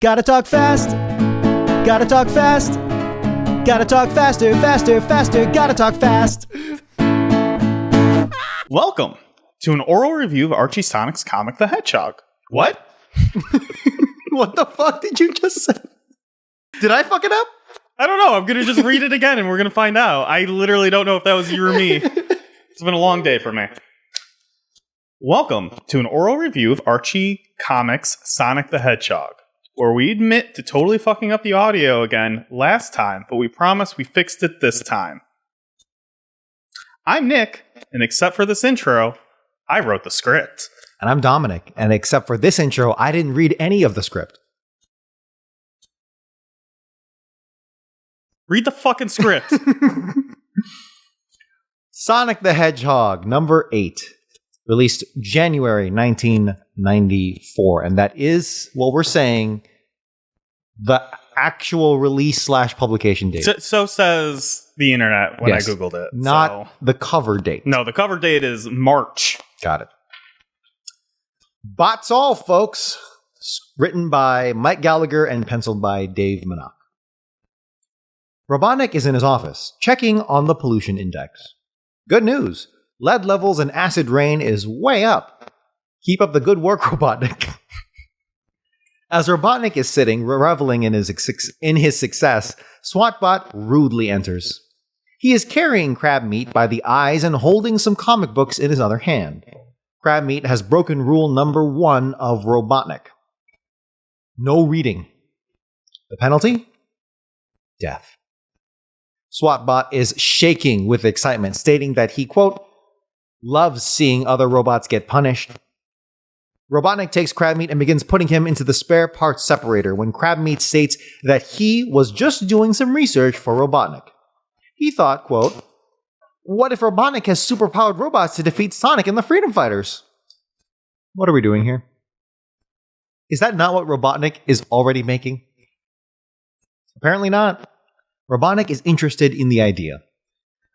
Gotta talk fast. Gotta talk fast. Gotta talk faster, faster, faster. Gotta talk fast. Welcome to an oral review of Archie Sonic's comic, The Hedgehog. What? What the fuck did you just say? Did I fuck it up? I don't know. I'm going to just read it again and we're going to find out. I literally don't know if that was you or me. It's been a long day for me. Welcome to an oral review of Archie Comics' Sonic the Hedgehog, where we admit to totally fucking up the audio again last time, but we promise we fixed it this time. I'm Nick, and except for this intro, I wrote the script. And I'm Dominic, and except for this intro, I didn't read any of the script. Read the fucking script. Sonic the Hedgehog, number 8. Released January 1994. And that is what we're saying, the actual release / publication date. So says the internet when I Googled it. Not the cover date. No, the cover date is March. Got it. Bots all, folks. Written by Mike Gallagher and penciled by Dave Manock. Robotnik is in his office, checking on the pollution index. Good news. Lead levels and acid rain is way up. Keep up the good work, Robotnik. As Robotnik is sitting, reveling in his success, SWATbot rudely enters. He is carrying Crab Meat by the eyes and holding some comic books in his other hand. Crab Meat has broken rule number 1 of Robotnik. No reading. The penalty? Death. SWATbot is shaking with excitement, stating that he, quote, loves seeing other robots get punished. Robotnik takes Crab Meat and begins putting him into the spare parts separator when Crab Meat states that he was just doing some research for Robotnik. He thought, quote, what if Robotnik has superpowered robots to defeat Sonic and the Freedom Fighters? What are we doing here? Is that not what Robotnik is already making? Apparently not. Robotnik is interested in the idea.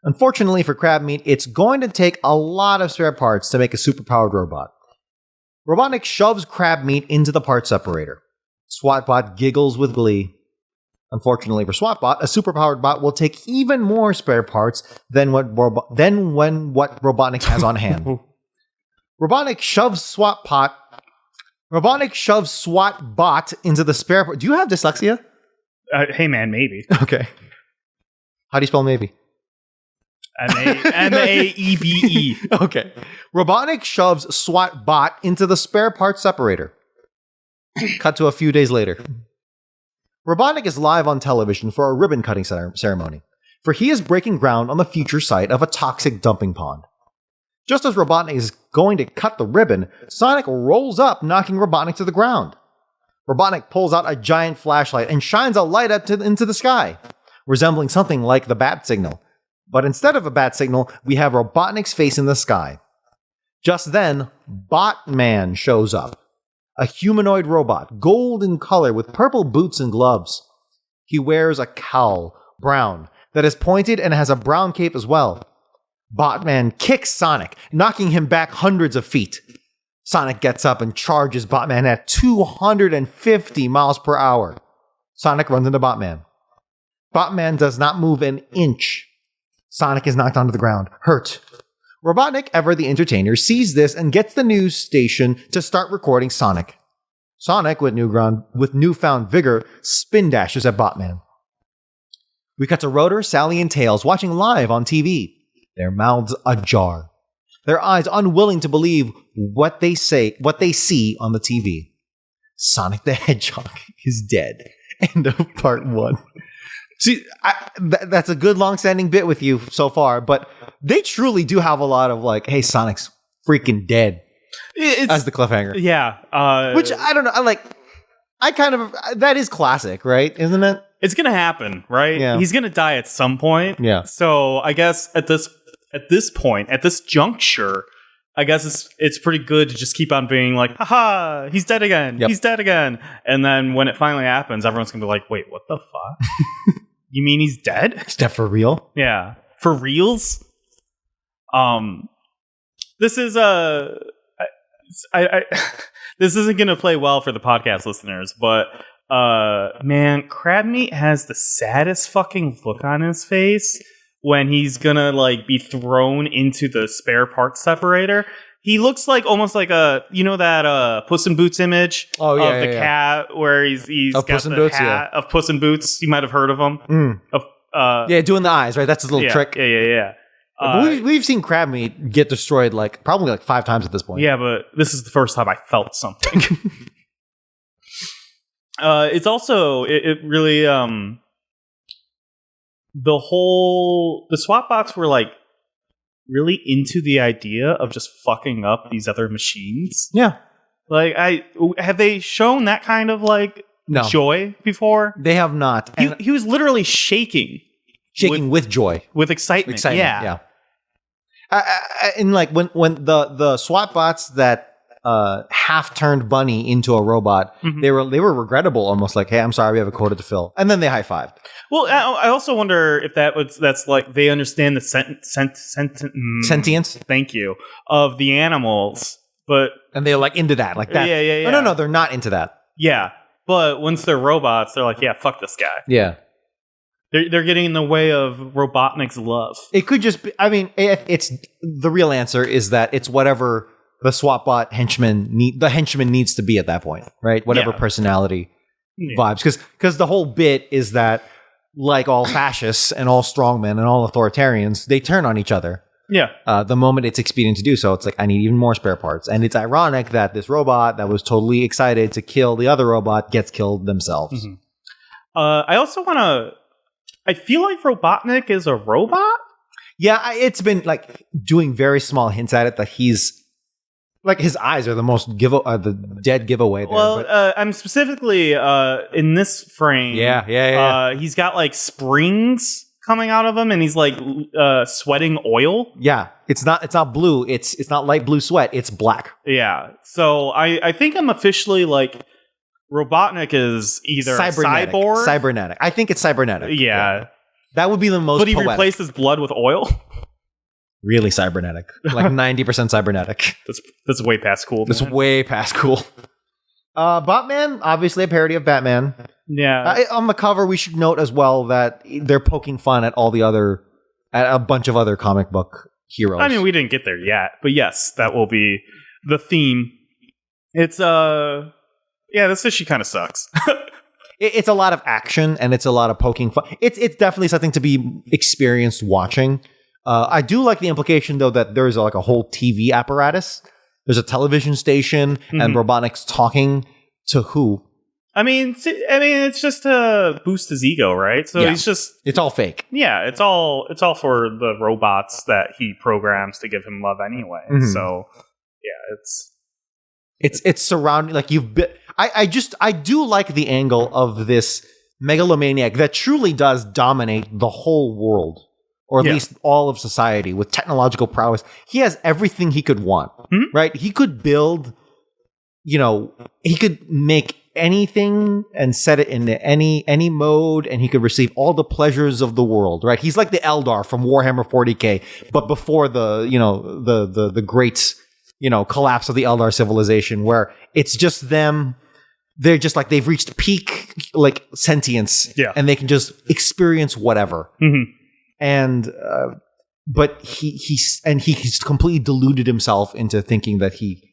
Unfortunately for Crab Meat, it's going to take a lot of spare parts to make a superpowered robot. Robotnik shoves Crab Meat into the part separator. SWATbot giggles with glee. Unfortunately for SWATbot, a superpowered bot will take even more spare parts than what Robotnik has on hand. Robotnik shoves SWATbot into the spare part. Do you have dyslexia? Hey man, maybe. Okay. How do you spell maybe? M-A-E-B-E. Okay. Robotnik shoves SWATbot into the spare part separator. Cut to a few days later. Robotnik is live on television for a ribbon cutting ceremony, for he is breaking ground on the future site of a toxic dumping pond. Just as Robotnik is going to cut the ribbon, Sonic rolls up, knocking Robotnik to the ground. Robotnik pulls out a giant flashlight and shines a light up into the sky, resembling something like the bat signal. But instead of a bat signal, we have Robotnik's face in the sky. Just then, Botman shows up. A humanoid robot, gold in color with purple boots and gloves. He wears a cowl, brown, that is pointed and has a brown cape as well. Botman kicks Sonic, knocking him back hundreds of feet. Sonic gets up and charges Botman at 250 miles per hour. Sonic runs into Botman. Botman does not move an inch. Sonic is knocked onto the ground, hurt. Robotnik, ever the entertainer, sees this and gets the news station to start recording Sonic. Sonic, with newfound vigor, spin dashes at Botman. We cut to Rotor, Sally, and Tails watching live on TV, their mouths ajar, their eyes unwilling to believe what they see on the TV. Sonic the Hedgehog is dead. End of part 1. See, that's a good long-standing bit with you so far, but they truly do have a lot of like, hey, Sonic's freaking dead as the cliffhanger. Yeah. Which, I don't know, that is classic, right? Isn't it? It's going to happen, right? Yeah. He's going to die at some point. Yeah. So I guess at this point, at this juncture, I guess it's pretty good to just keep on being like, haha, he's dead again. Yep. He's dead again. And then when it finally happens, everyone's going to be like, wait, what the fuck? You mean he's dead? He's dead for real? Yeah. For reals? This is this isn't going to play well for the podcast listeners, but Man, Crab Meat has the saddest fucking look on his face when he's gonna like be thrown into the spare parts separator. He looks like almost like that Puss in Boots image of the cat where he's got Puss in the Boots, hat of Puss in Boots. You might have heard of him. Doing the eyes, right? That's his little trick. Yeah. We've seen Crab Meat get destroyed probably like 5 times at this point. Yeah, but this is the first time I felt something. It's also it really the SWAT bots were like really into the idea of just fucking up these other machines. Yeah. Like have they shown that kind of like joy before? They have not. He was literally shaking with joy. With excitement. Yeah. And like when the SWAT bots that half turned Bunny into a robot, they were regrettable, almost like, hey, I'm sorry, we have a quota to fill, and then they high-fived. Well, I also wonder if that's like they understand the sentience. Thank you, of the animals, and they're like into that, like that. Yeah. No, they're not into that. Yeah, but once they're robots, they're like, yeah, fuck this guy. Yeah. They're getting in the way of Robotnik's love. It could just be, I mean, it's the real answer is that it's whatever the SWAT bot henchman needs to be at that point, right? Whatever personality vibes. Because the whole bit is that, like all fascists and all strongmen and all authoritarians, they turn on each other. Yeah. The moment it's expedient to do so, it's like, I need even more spare parts. And it's ironic that this robot that was totally excited to kill the other robot gets killed themselves. Mm-hmm. I also want to... I feel like Robotnik is a robot? Yeah, it's been like doing very small hints at it that he's... Like, his eyes are the most the dead giveaway there. Well, I'm specifically in this frame. Yeah. He's got like springs coming out of him, and he's like sweating oil. Yeah, it's not blue. It's not light blue sweat. It's black. Yeah. So I think I'm officially like Robotnik is either cybernetic. I think it's cybernetic. Yeah. That would be the most. But he poetic. replaced his blood with oil. Really cybernetic, like 90% cybernetic. That's way past cool. That's way past cool. Batman, obviously a parody of Batman. Yeah. On the cover, we should note as well that they're poking fun at at a bunch of other comic book heroes. I mean, we didn't get there yet, but yes, that will be the theme. It's this issue kind of sucks. It's a lot of action and it's a lot of poking fun. It's definitely something to be experienced watching. I do like the implication, though, that there's like a whole TV apparatus. There's a television station, and Robotnik's talking to who? I mean, it's just to boost his ego, right? So it's all fake. Yeah, it's all for the robots that he programs to give him love anyway. Mm-hmm. So yeah, it's surrounding like you've been. I do like the angle of this megalomaniac that truly does dominate the whole world. Or at least all of society with technological prowess. He has everything he could want, right? He could build, he could make anything and set it into any mode, and he could receive all the pleasures of the world, right? He's like the Eldar from Warhammer 40K, but before the great, collapse of the Eldar civilization, where it's just them. They're just like they've reached peak like sentience, and they can just experience whatever. Mm-hmm. And but he's completely deluded himself into thinking that he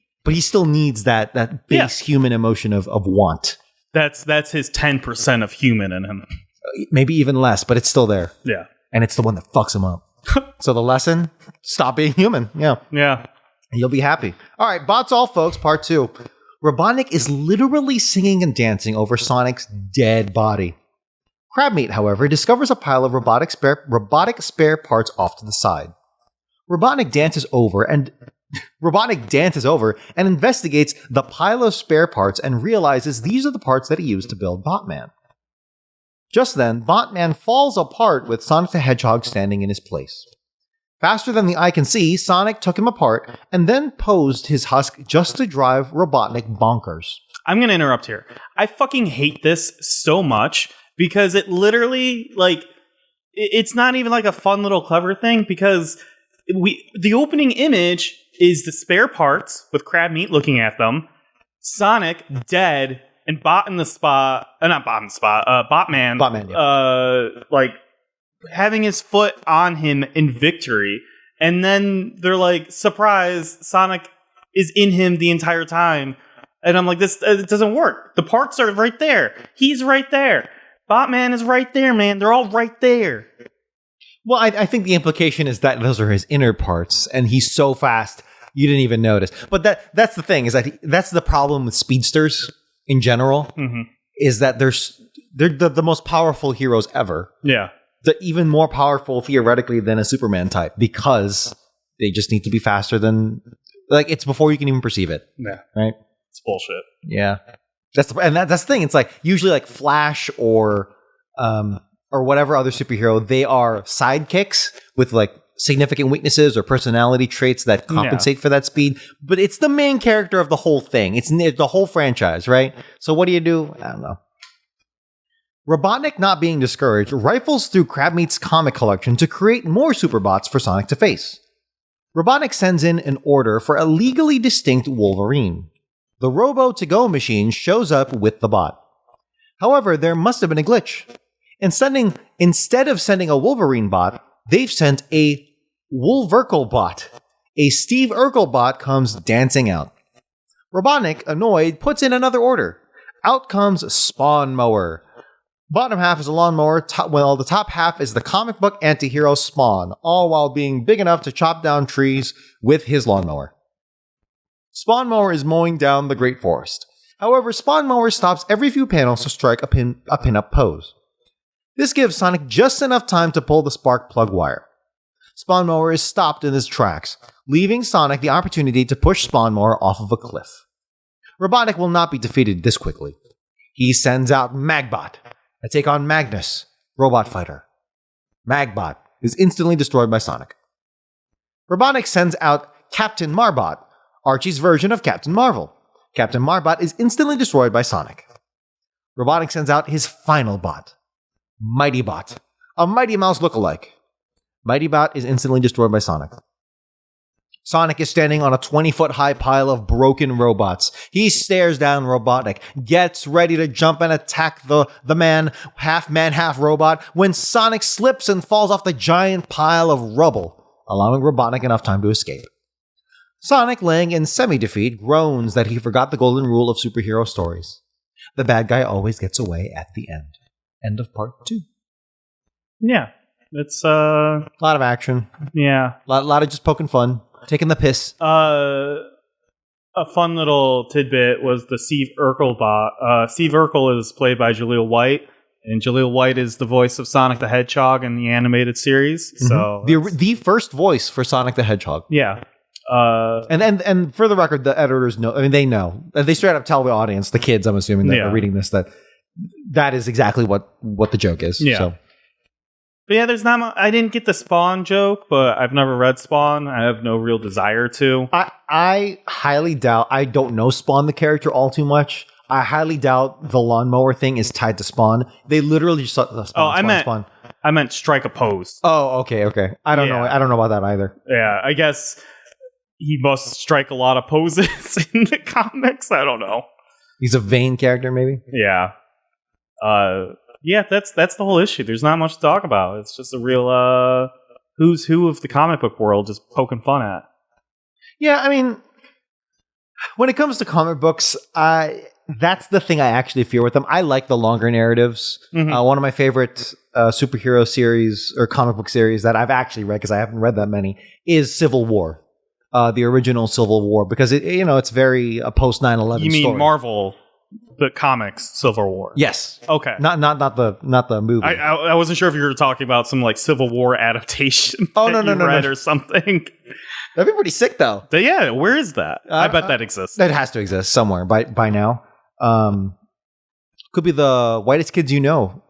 still needs that base human emotion of want. That's his 10% of human in him. Maybe even less, but it's still there. Yeah. And it's the one that fucks him up. So the lesson, stop being human. Yeah. Yeah. You'll be happy. All right, Bots All Folks, part 2. Robotnik is literally singing and dancing over Sonic's dead body. Crabmeat, however, discovers a pile of robotic spare parts off to the side. Robotnik dances over and investigates the pile of spare parts and realizes these are the parts that he used to build Botman. Just then, Botman falls apart with Sonic the Hedgehog standing in his place. Faster than the eye can see, Sonic took him apart and then posed his husk just to drive Robotnik bonkers. I'm going to interrupt here. I fucking hate this so much. Because it literally, like, it's not even like a fun little clever thing, because the opening image is the spare parts with Crabmeat looking at them, Sonic dead, and Bot in the spot, not Bot in the spot, Botman, like having his foot on him in victory, and then they're like, surprise, Sonic is in him the entire time, and I'm like, this it doesn't work. The parts are right there. He's right there. Botman is right there, man. They're all right there. Well, I think the implication is that those are his inner parts, and he's so fast you didn't even notice. But that's the thing, is that that's the problem with speedsters in general, is that they're the most powerful heroes ever. Yeah. They're even more powerful theoretically than a Superman type, because they just need to be faster than, like, it's before you can even perceive it. Yeah. Right? It's bullshit. Yeah. That's the thing. It's like usually like Flash or whatever other superhero, they are sidekicks with like significant weaknesses or personality traits that compensate for that speed. But it's the main character of the whole thing. It's the whole franchise, right? So what do? I don't know. Robotnik, not being discouraged, rifles through Crabmeat's comic collection to create more Superbots for Sonic to face. Robotnik sends in an order for a legally distinct Wolverine. The Robo-to-Go machine shows up with the bot. However, there must have been a glitch. Instead of sending a Wolverine bot, they've sent a Wolverkle bot. A Steve Urkel bot comes dancing out. Robotnik, annoyed, puts in another order. Out comes Spawn Mower. Bottom half is a lawnmower, while the top half is the comic book anti-hero Spawn, all while being big enough to chop down trees with his lawnmower. Spawn Mower is mowing down the Great Forest. However, Spawn Mower stops every few panels to strike a pin-up pose. This gives Sonic just enough time to pull the spark plug wire. Spawn Mower is stopped in his tracks, leaving Sonic the opportunity to push Spawn Mower off of a cliff. Robotnik will not be defeated this quickly. He sends out Magbot to take on Magnus, Robot Fighter. Magbot is instantly destroyed by Sonic. Robotnik sends out Captain Marbot, Archie's version of Captain Marvel. Captain Marbot is instantly destroyed by Sonic. Robotnik sends out his final bot, Mighty Bot, a Mighty Mouse lookalike. Mighty Bot is instantly destroyed by Sonic. Sonic is standing on a 20-foot high pile of broken robots. He stares down Robotnik, gets ready to jump and attack the man, half robot, when Sonic slips and falls off the giant pile of rubble, allowing Robotnik enough time to escape. Sonic, laying in semi-defeat, groans that he forgot the golden rule of superhero stories. The bad guy always gets away at the end. End of part 2. Yeah. It's a lot of action. Yeah. A lot of just poking fun. Taking the piss. A fun little tidbit was the Steve Urkel bot. Steve Urkel is played by Jaleel White, and Jaleel White is the voice of Sonic the Hedgehog in the animated series. So the first voice for Sonic the Hedgehog. Yeah. And for the record, the editors know. I mean, they know. They straight up tell the audience, the kids, I'm assuming, that are reading this, that is exactly what the joke is. Yeah. So. But yeah, there's not. I didn't get the Spawn joke, but I've never read Spawn. I have no real desire to. I highly doubt. I don't know Spawn the character all too much. I highly doubt the lawnmower thing is tied to Spawn. They literally just Spawn. I meant strike a pose. Oh, okay. I don't know. I don't know about that either. Yeah, I guess he must strike a lot of poses in the comics. I don't know. He's a vain character, maybe. Yeah. Yeah, that's the whole issue. There's not much to talk about. It's just a real who's who of the comic book world just poking fun at. Yeah, I mean, when it comes to comic books, that's the thing I actually fear with them. I like the longer narratives. One of my favorite superhero series or comic book series that I've actually read, because I haven't read that many, is Civil War. The original Civil War, because it's very a post 9/11 story. You mean Marvel? The comics Civil War. Yes. Okay. Not the movie. I wasn't sure if you were talking about some like Civil War adaptation. Oh no or something. That'd be pretty sick though. But yeah, where is that? I bet that exists. That has to exist somewhere by now. Could be the Whitest Kids You Know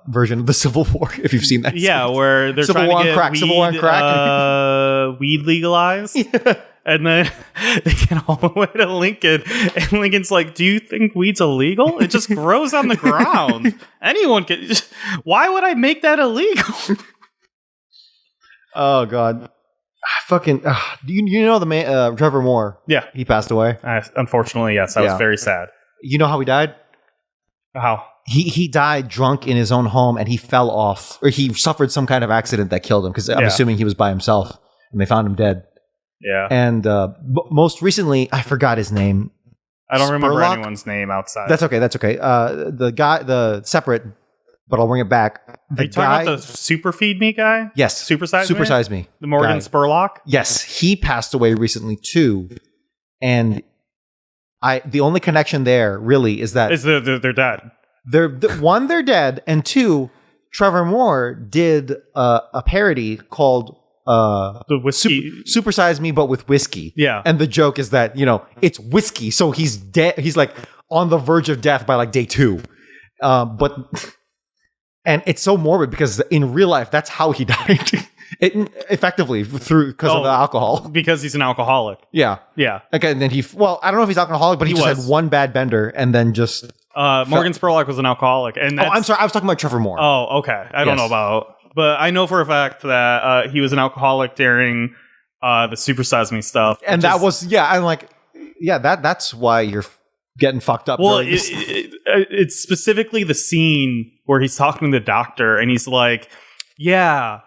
version of the Civil War, if you've seen that. Yeah, where they're Civil trying War to on get crack. weed, Civil War on crack. Weed legalized. Yeah. And then they get all the way to Lincoln, and Lincoln's like, "Do you think weed's illegal? It just grows on the ground. Anyone can. Why would I make that illegal?" Oh God, fucking. You know the man, Trevor Moore. Yeah, he passed away. Unfortunately, yes. I was very sad. You know how he died? How? He died drunk in his own home, and he fell off, or he suffered some kind of accident that killed him, because I'm assuming he was by himself, and they found him dead. Yeah. And most recently, I forgot his name. I don't remember Spurlock? anyone's name outside. That's okay. The guy, the separate, but I'll bring it back. Are you talking about the Super Feed Me guy? Yes. Supersize Me? The Morgan guy. Spurlock? Yes. He passed away recently too. And the only connection there really is that they're dead. One, they're dead. And two, Trevor Moore did a parody called the whiskey Supersize Me, but with whiskey. Yeah. And the joke is that, it's whiskey. So he's dead. He's like on the verge of death by like day 2. And it's so morbid because in real life, that's how he died. Effectively because of the alcohol. Because he's an alcoholic. Yeah. Yeah. Okay. And then I don't know if he's alcoholic, but he just had one bad bender and then just. Morgan Spurlock was an alcoholic. And I'm sorry. I was talking about Trevor Moore. Oh, okay. I don't know about. But I know for a fact that he was an alcoholic during the Supersize Me stuff. And that was, I'm like, that's why you're getting fucked up. Well, it's specifically the scene where he's talking to the doctor and he's like, yeah,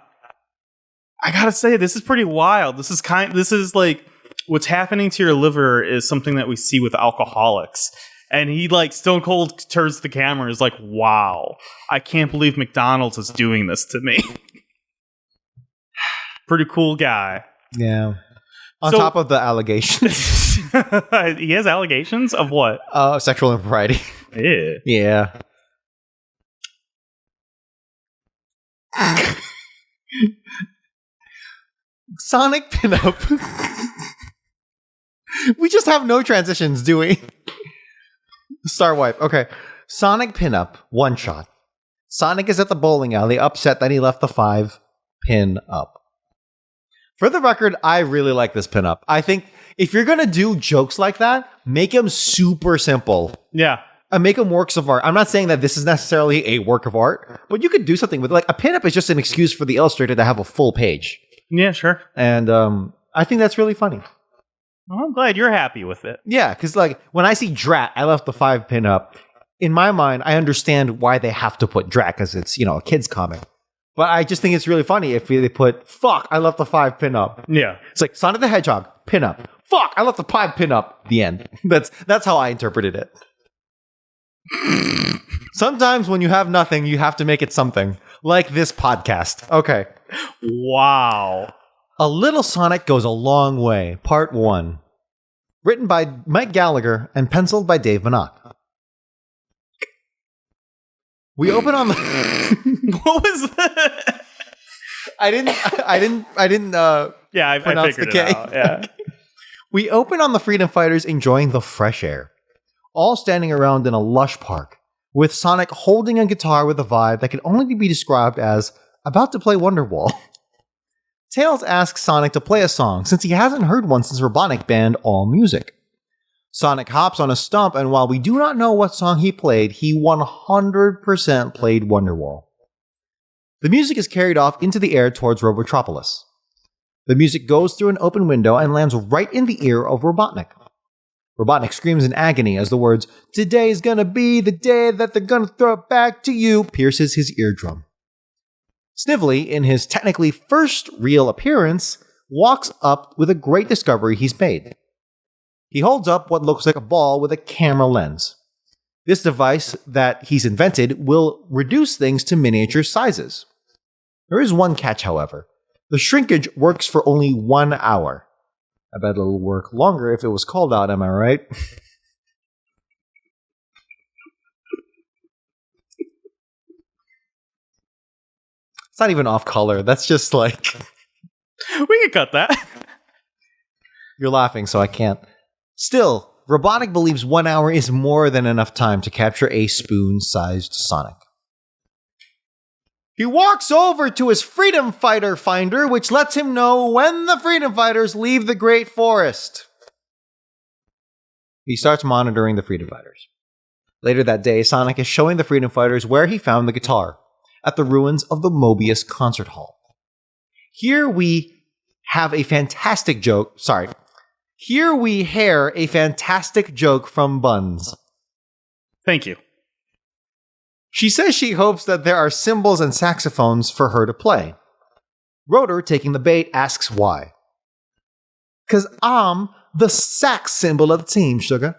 I gotta say, this is pretty wild. This is like what's happening to your liver is something that we see with alcoholics. And he like stone cold turns to the camera and is like, wow, I can't believe McDonald's is doing this to me. Pretty cool guy. Yeah. On top of the allegations. He has allegations of what? Sexual impropriety. Yeah. Sonic pinup. We just have no transitions, do we? Star wipe. Okay. Sonic pinup. One shot. Sonic is at the bowling alley, upset that he left the 5 pin up. For the record, I really like this pinup. I think if you're going to do jokes like that, make them super simple. Yeah. And make them works of art. I'm not saying that this is necessarily a work of art, but you could do something with it. Like a pinup is just an excuse for the illustrator to have a full page. Yeah, sure. And I think that's really funny. Well, I'm glad you're happy with it. Yeah, because like when I see Drat, I left the 5 pin up. In my mind, I understand why they have to put Drat because it's, a kid's comic. But I just think it's really funny if they put, fuck, I left the 5 pin up. Yeah. It's like Sonic the Hedgehog, pin up. Fuck, I left the 5 pin up. The end. That's how I interpreted it. Sometimes when you have nothing, you have to make it something. Like this podcast. Okay. Wow. A Little Sonic Goes a Long Way, Part 1. Written by Mike Gallagher and penciled by Dave Minot. We open on the... What was that? I didn't yeah, I figured it out. Yeah. We open on the freedom fighters enjoying the fresh air. All standing around in a lush park, with Sonic holding a guitar with a vibe that can only be described as about to play Wonderwall. Tails asks Sonic to play a song since he hasn't heard one since Robotnik banned all music. Sonic hops on a stump, and while we do not know what song he played, he 100% played Wonderwall. The music is carried off into the air towards Robotropolis. The music goes through an open window and lands right in the ear of Robotnik. Robotnik screams in agony as the words, "Today's gonna be the day that they're gonna throw it back to you," pierces his eardrum. Snively, in his technically first real appearance, walks up with a great discovery he's made. He holds up what looks like a ball with a camera lens. This device that he's invented will reduce things to miniature sizes. There is one catch, however. The shrinkage works for only 1 hour. I bet it'll work longer if it was called out, am I right? It's not even off color. That's just like... We can cut that. You're laughing, so I can't. Still, Robotnik believes 1 hour is more than enough time to capture a spoon-sized Sonic. He walks over to his Freedom Fighter finder, which lets him know when the Freedom Fighters leave the Great Forest. He starts monitoring the Freedom Fighters. Later that day, Sonic is showing the Freedom Fighters where he found the guitar, at the ruins of the Mobius Concert Hall. Here we have a fantastic joke. Here we hear a fantastic joke from Buns. Thank you. She says she hopes that there are cymbals and saxophones for her to play. Rotor, taking the bait, asks why. "'Cause I'm the sax symbol of the team, sugar."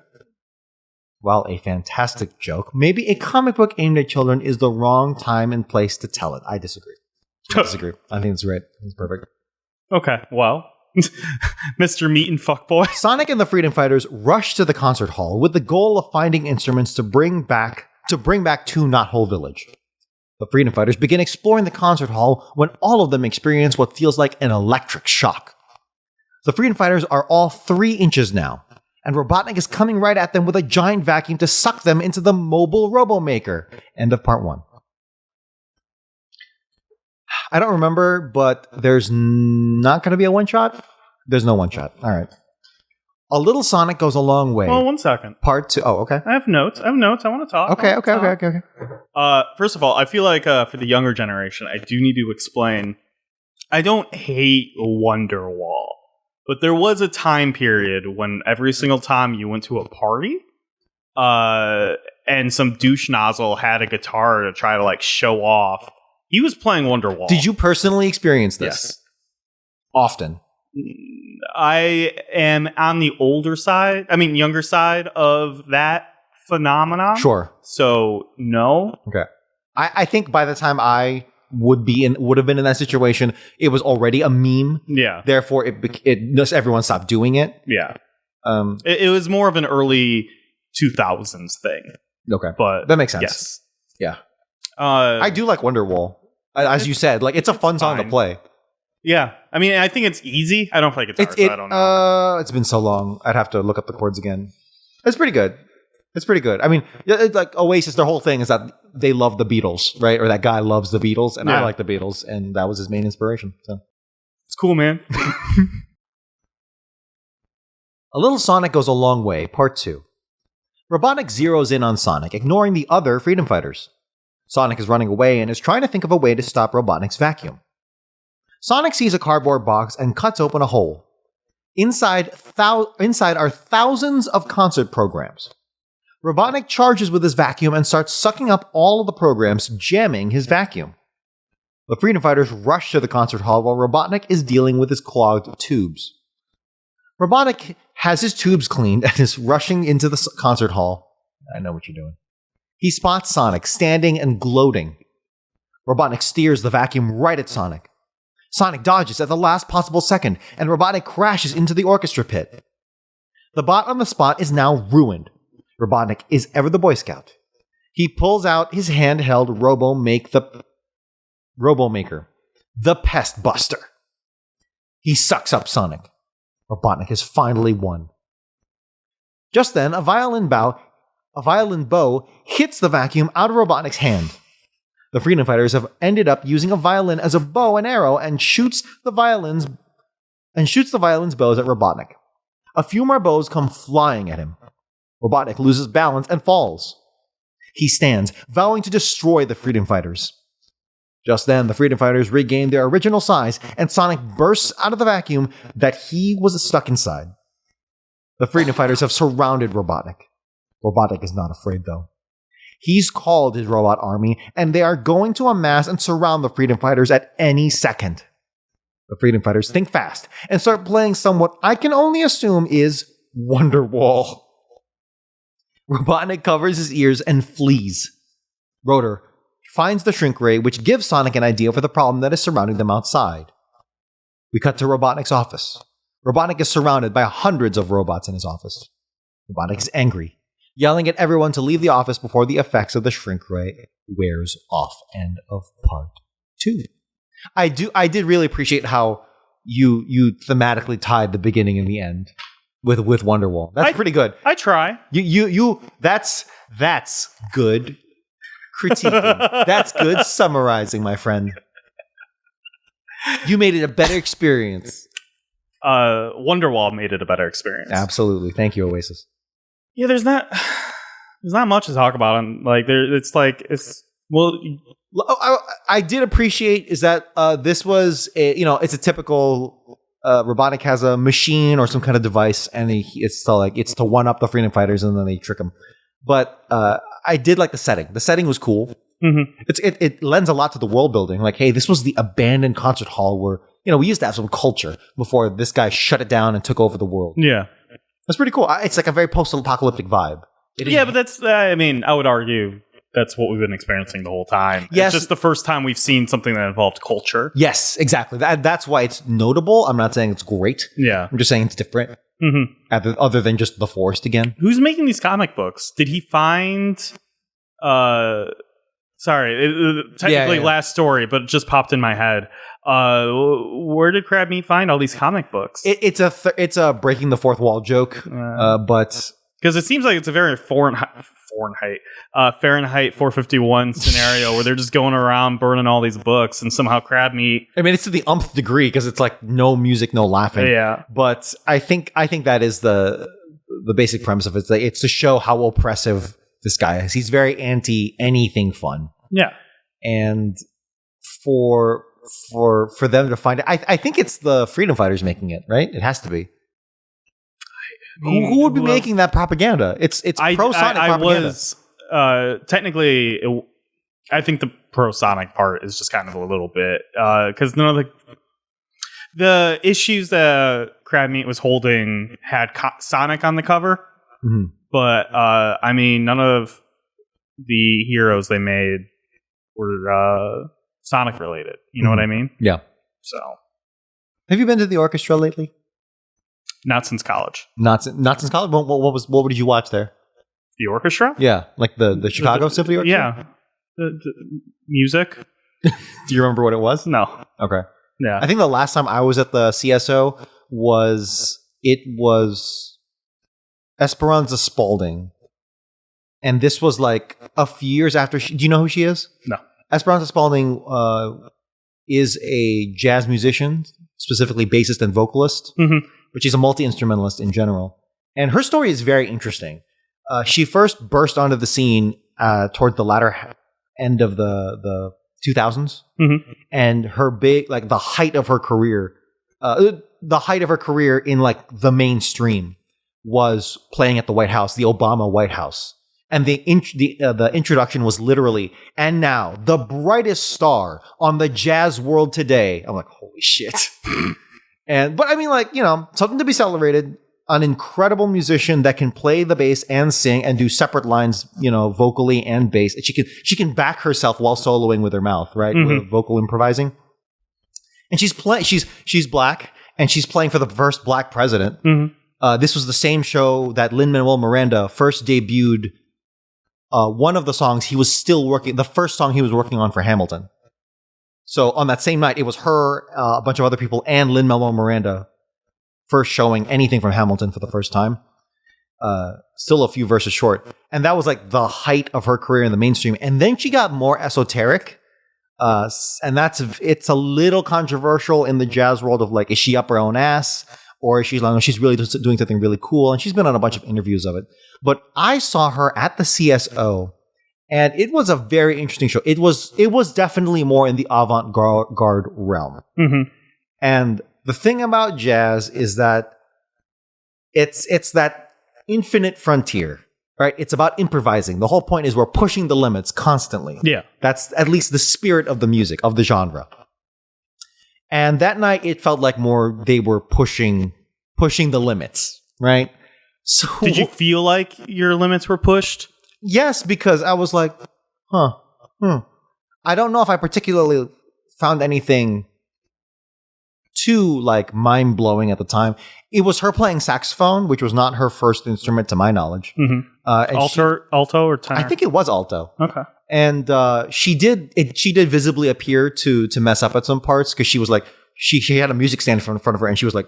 While a fantastic joke, maybe a comic book aimed at children is the wrong time and place to tell it. I disagree. I think it's right. It's perfect. Okay, well, Mr. Meat and Fuckboy. Sonic and the Freedom Fighters rush to the concert hall with the goal of finding instruments to bring back to Knothole Village. The Freedom Fighters begin exploring the concert hall when all of them experience what feels like an electric shock. The Freedom Fighters are all 3 inches now, and Robotnik is coming right at them with a giant vacuum to suck them into the mobile Robomaker. End of part 1. I don't remember, but there's not going to be a one-shot? There's no one-shot. All right. A little Sonic goes a long way. Well, 1 second. Part 2. Oh, okay. I have notes. I want to talk. Okay. First of all, I feel like for the younger generation, I do need to explain. I don't hate Wonderwall, but there was a time period when every single time you went to a party, and some douche nozzle had a guitar to try to like show off, he was playing Wonderwall. Did you personally experience this? Yes. Often. I am on the younger side of that phenomenon. Sure. So, no. Okay. I think by the time I would have been in that situation, it was already a meme. Yeah. Therefore, just everyone stopped doing it. Yeah. It was more of an early 2000s thing. Okay. But that makes sense. Yes. Yeah. I do like Wonderwall. As you said, like it's a fun song to play. Yeah. I mean, I think it's easy. I don't play guitar, so I don't know. It's been so long. I'd have to look up the chords again. It's pretty good. I mean, like Oasis, their whole thing is that they love the Beatles, right? Or that guy loves the Beatles, and I like the Beatles, and that was his main inspiration. So it's cool, man. A little Sonic goes a long way, part 2. Robotnik zeroes in on Sonic, ignoring the other Freedom Fighters. Sonic is running away and is trying to think of a way to stop Robotnik's vacuum. Sonic sees a cardboard box and cuts open a hole. Inside are thousands of concert programs. Robotnik charges with his vacuum and starts sucking up all of the programs, jamming his vacuum. The Freedom Fighters rush to the concert hall while Robotnik is dealing with his clogged tubes. Robotnik has his tubes cleaned and is rushing into the concert hall. I know what you're doing. He spots Sonic standing and gloating. Robotnik steers the vacuum right at Sonic. Sonic dodges at the last possible second, and Robotnik crashes into the orchestra pit. The bot on the spot is now ruined. Robotnik is ever the Boy Scout. He pulls out his handheld Robomaker, the Pest Buster. He sucks up Sonic. Robotnik has finally won. Just then, a violin bow hits the vacuum out of Robotnik's hand. The Freedom Fighters have ended up using a violin as a bow and arrow and shoots the violin's bows at Robotnik. A few more bows come flying at him. Robotnik loses balance and falls. He stands, vowing to destroy the Freedom Fighters. Just then, the Freedom Fighters regain their original size, and Sonic bursts out of the vacuum that he was stuck inside. The Freedom Fighters have surrounded Robotnik. Robotnik is not afraid, though. He's called his robot army, and they are going to amass and surround the Freedom Fighters at any second. The Freedom Fighters think fast and start playing somewhat I can only assume is Wonderwall. Robotnik covers his ears and flees. Rotor finds the shrink ray, which gives Sonic an idea for the problem that is surrounding them outside. We cut to Robotnik's office. Robotnik is surrounded by hundreds of robots in his office. Robotnik is angry, yelling at everyone to leave the office before the effects of the shrink ray wears off. End of part 2. I did really appreciate how you thematically tied the beginning and the end with Wonderwall. That's pretty good. I try. That's good critiquing. That's good summarizing, my friend. You made it a better experience. Wonderwall made it a better experience. Absolutely. Thank you, Oasis. Yeah, there's not much to talk about. I did appreciate is that this was it's a typical Robotnik has a machine or some kind of device, and it's to one up the Freedom Fighters, and then they trick him. But I I did like the setting. The setting was cool. Mm-hmm. It lends a lot to the world building. Like, hey, this was the abandoned concert hall where, we used to have some culture before this guy shut it down and took over the world. Yeah. That's pretty cool. It's like a very post-apocalyptic vibe. But that's, I would argue that's what we've been experiencing the whole time. Yes. It's just the first time we've seen something that involved culture. Yes, exactly. That's why it's notable. I'm not saying it's great. Yeah. I'm just saying it's different. Mm-hmm. Other than just the forest again. Who's making these comic books? Did he find... technically last story, but it just popped in my head. Where did Crab Meat find all these comic books? It's a breaking the fourth wall joke, but because it seems like it's a very Fahrenheit 451 scenario where they're just going around burning all these books, and somehow Crab Meat. It's to the umpth degree because it's like no music, no laughing. Yeah, but I think that is the basic premise of it. It's to show how oppressive this guy is. He's very anti anything fun. Yeah, and for them to find it, I think it's the freedom fighters making it, right? It has to be. Who would be making that propaganda? It's pro-Sonic propaganda. Technically, I think the pro-Sonic part is just kind of a little bit because none of the issues that Crab Meat was holding had Sonic on the cover, but none of the heroes they made were Sonic related. You know what I mean? Yeah. So, have you been to the orchestra lately? Not since college. Not since college. What did you watch there? The orchestra? Yeah, like the Chicago Symphony Orchestra. Yeah, the music. Do you remember what it was? No. Okay. Yeah, I think the last time I was at the CSO was Esperanza Spalding, and this was like a few years after. Do you know who she is? No. Esperanza Spalding is a jazz musician, specifically bassist and vocalist. But she's a multi-instrumentalist in general. And her story is very interesting. She first burst onto the scene toward the latter end of the 2000s. And her the height of her career, in like the mainstream was playing at the White House, the Obama White House. And the introduction was literally, and now the brightest star on the jazz world today. I'm like, holy shit. But something to be celebrated. An incredible musician that can play the bass and sing and do separate lines, vocally and bass. She can back herself while soloing with her mouth, right? With vocal improvising. And she's black, and she's playing for the first black president. This was the same show that Lin-Manuel Miranda first debuted. One of the songs the first song he was working on for Hamilton. So on that same night, it was her, a bunch of other people, and Lin-Manuel Miranda first showing anything from Hamilton for the first time. Still a few verses short. And that was like the height of her career in the mainstream. And then she got more esoteric. And it's a little controversial in the jazz world of like, is she up her own ass? Or is she's really just doing something really cool? And she's been on a bunch of interviews of it. But I saw her at the CSO. And it was a very interesting show. It was definitely more in the avant-garde realm. And the thing about jazz is that it's that infinite frontier, right? It's about improvising. The whole point is we're pushing the limits constantly. Yeah. That's at least the spirit of the music, of the genre. And that night, it felt like more they were pushing the limits, right? So did you feel like your limits were pushed? Yes, because I was like, I don't know if I particularly found anything too like mind-blowing at the time. It was her playing saxophone, which was not her first instrument to my knowledge. Alto or tenor? I think it was alto. Okay. And she did visibly appear to mess up at some parts because she was like, she had a music stand in front of her and she was like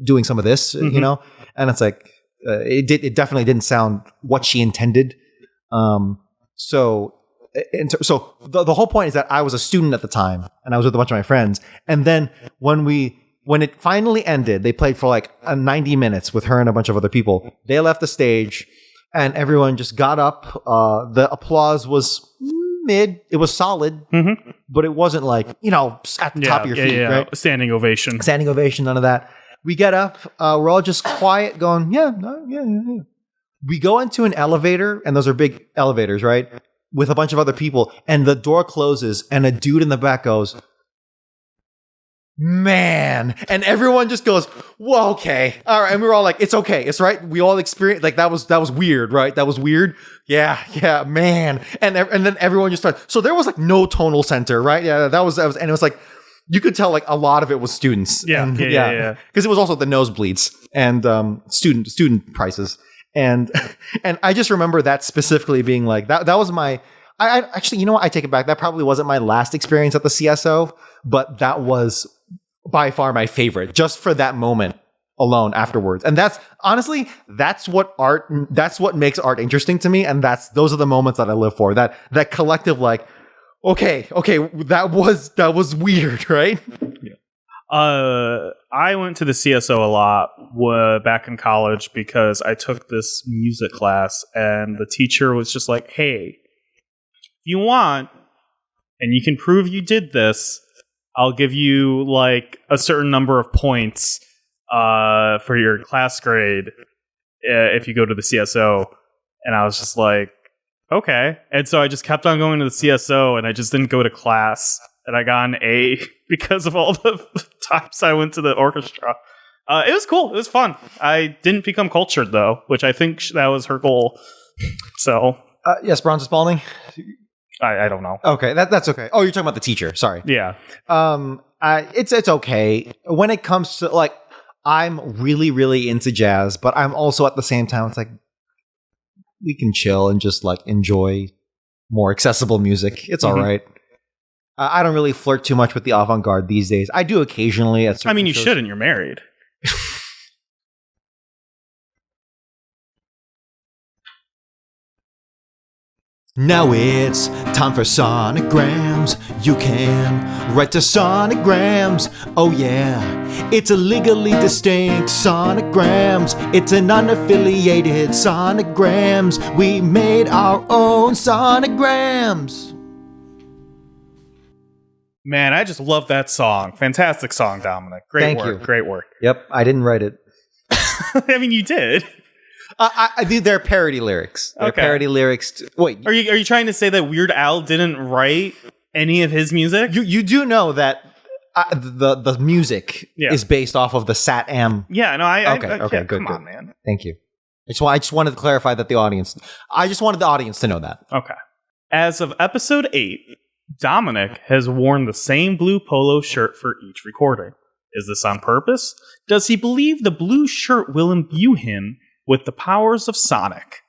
doing some of this, and it's like it definitely didn't sound what she intended. So the whole point is that I was a student at the time and I was with a bunch of my friends, and then when it finally ended, they played for like 90 minutes with her and a bunch of other people. They left the stage and everyone just got up. The applause was mid. It was solid, but it wasn't like, at the top of your feet, right? Standing ovation, none of that. We get up. We're all just quiet going, yeah. We go into an elevator, and those are big elevators, right? With a bunch of other people, and the door closes, and a dude in the back goes, man, and everyone just goes, well, okay, all right, and we're all like, it's okay, it's right. We all experienced like that was weird, right? That was weird. Yeah, man, and then everyone just started. So there was like no tonal center, right? Yeah, that was, and it was like you could tell like a lot of it was students. Yeah, because it was also the nosebleeds and student prices, and I just remember that specifically being like that. That was my. I actually, you know what? I take it back. That probably wasn't my last experience at the CSO, but that was by far my favorite, just for that moment alone afterwards. And that's honestly, that's what makes art interesting to me. And those are the moments that I live for. That collective, like, okay, that was weird, right? Yeah. I went to the CSO a lot back in college because I took this music class, and the teacher was just like, hey, if you want, and you can prove you did this, I'll give you like a certain number of points for your class grade if you go to the CSO. And I was just like, okay. And so I just kept on going to the CSO, and I just didn't go to class. And I got an A because of all the times I went to the orchestra. It was cool. It was fun. I didn't become cultured, though, which I think that was her goal. So yes, Bronze Spalding. I don't know. Okay, that's okay. Oh, you're talking about the teacher. Sorry. Yeah. It's okay. When it comes to like, I'm really, really into jazz, but I'm also at the same time, it's like we can chill and just like enjoy more accessible music. It's all right. I don't really flirt too much with the avant-garde these days. I do occasionally. At I mean, you shows. shouldn't. You're married. Now it's time for sonograms. You can write to sonograms. Oh yeah, it's a legally distinct sonograms. It's an unaffiliated sonograms. We made our own sonograms. Man, I just love that song. Fantastic song, Dominic. Great work. Great work. Yep, I didn't write it. I mean, you did. I think they're parody lyrics. They're parody lyrics. Wait, are you trying to say that Weird Al didn't write any of his music? You do know that the music is based off of the Sat Am. Yeah, no, okay, good. Come on, man. Thank you. I just wanted to clarify that I just wanted the audience to know that. Okay. As of episode 8, Dominic has worn the same blue polo shirt for each recording. Is this on purpose? Does he believe the blue shirt will imbue him with the powers of Sonic?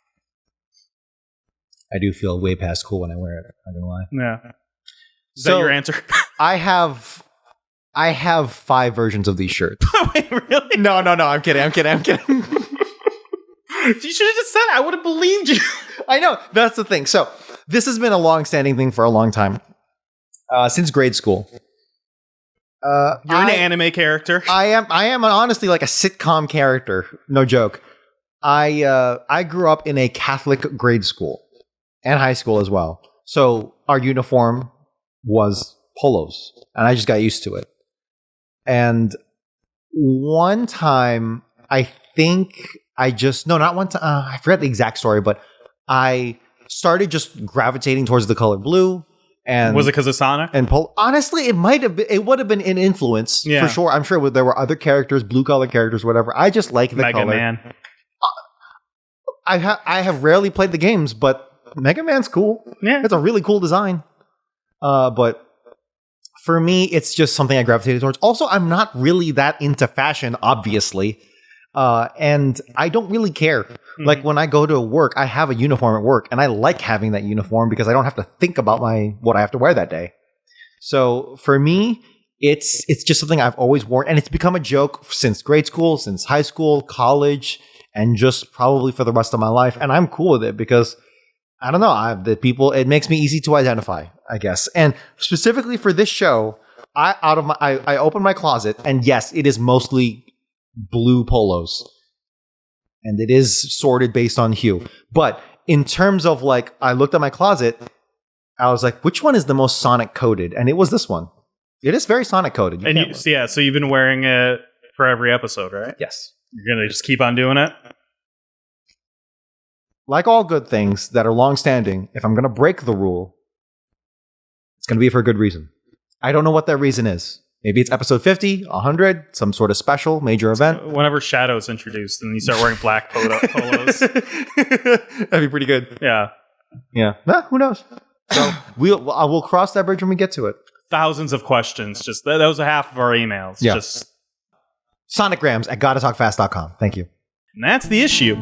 I do feel way past cool when I wear it. I'm not gonna lie. Yeah. Is that your answer? I have 5 versions of these shirts. Wait, really? No. I'm kidding. You should have just said it. I would have believed you. I know. That's the thing. So this has been a long-standing thing for a long time. Since grade school. You're an anime character. I am honestly like a sitcom character. No joke. I grew up in a Catholic grade school and high school as well. So our uniform was polos, and I just got used to it. And one time, I think not one time. I forget the exact story, but I started just gravitating towards the color blue. And was it because of Sonic? And honestly, it would have been an influence for sure. I'm sure there were other characters, blue color characters, whatever. I just like the Mega color. Man. I have rarely played the games, but Mega Man's cool. Yeah, it's a really cool design. But for me, it's just something I gravitated towards. Also, I'm not really that into fashion, obviously. And I don't really care. Mm-hmm. Like when I go to work, I have a uniform at work, and I like having that uniform because I don't have to think about what I have to wear that day. So for me, it's just something I've always worn, and it's become a joke since grade school, since high school, college, and just probably for the rest of my life. And I'm cool with it because I don't know, it makes me easy to identify, I guess. And specifically for this show, I opened my closet, and yes, it is mostly blue polos, and it is sorted based on hue. But in terms of like, I looked at my closet, I was like, which one is the most Sonic coded? And it was this one. It is very Sonic coded. So you've been wearing it for every episode, right? Yes. You're gonna just keep on doing it? like all good things that are long-standing, if I'm going to break the rule, it's going to be for a good reason. I don't know what that reason is. Maybe it's episode 50, 100, some sort of special, major event. Whenever Shadow's introduced and you start wearing black polos. That'd be pretty good. Yeah. Yeah. Nah, who knows? So we'll cross that bridge when we get to it. Thousands of questions. Just that was half of our emails. Yeah. Just sonicgrams@gottatalkfast.com. Thank you. And that's the issue.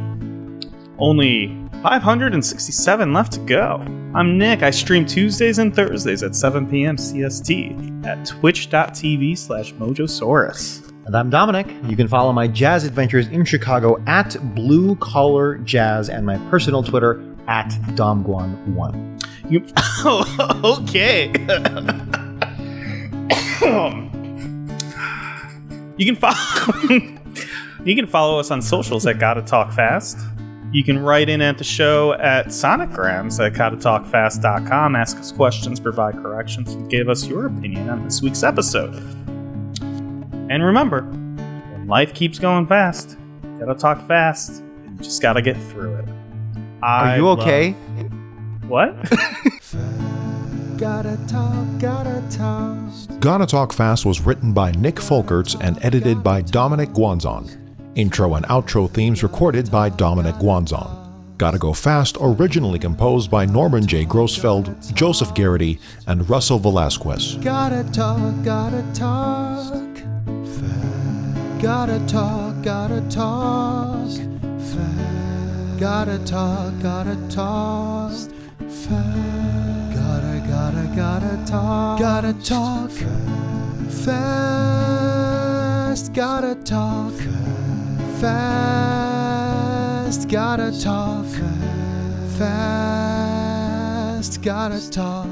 Only 567 left to go. I'm Nick. I stream Tuesdays and Thursdays at 7 p.m. CST at twitch.tv/Mojosaurus. And I'm Dominic. You can follow my jazz adventures in Chicago at Blue Collar Jazz and my personal Twitter at DomGuan1. Okay. You can follow us on socials at Gotta Talk Fast. You can write in at the show at sonicgrams@gottatalkfast.com. Ask us questions, provide corrections, and give us your opinion on this week's episode. And remember, when life keeps going fast, you gotta talk fast, and you just gotta get through it. Are you okay? What? Gotta talk, gotta talk. Gotta Talk Fast was written by Nick Folkerts and edited by Dominic Guanzon. Intro and outro themes recorded by Dominic Guanzon. Gotta Go Fast originally composed by Norman J. Grossfeld, Joseph Garrity, and Russell Velasquez. Gotta talk, gotta talk. Gotta talk, gotta talk. Gotta talk, gotta talk. Gotta talk. Gotta talk. Fast. Gotta talk. Fast. Gotta talk. Fast. Gotta talk.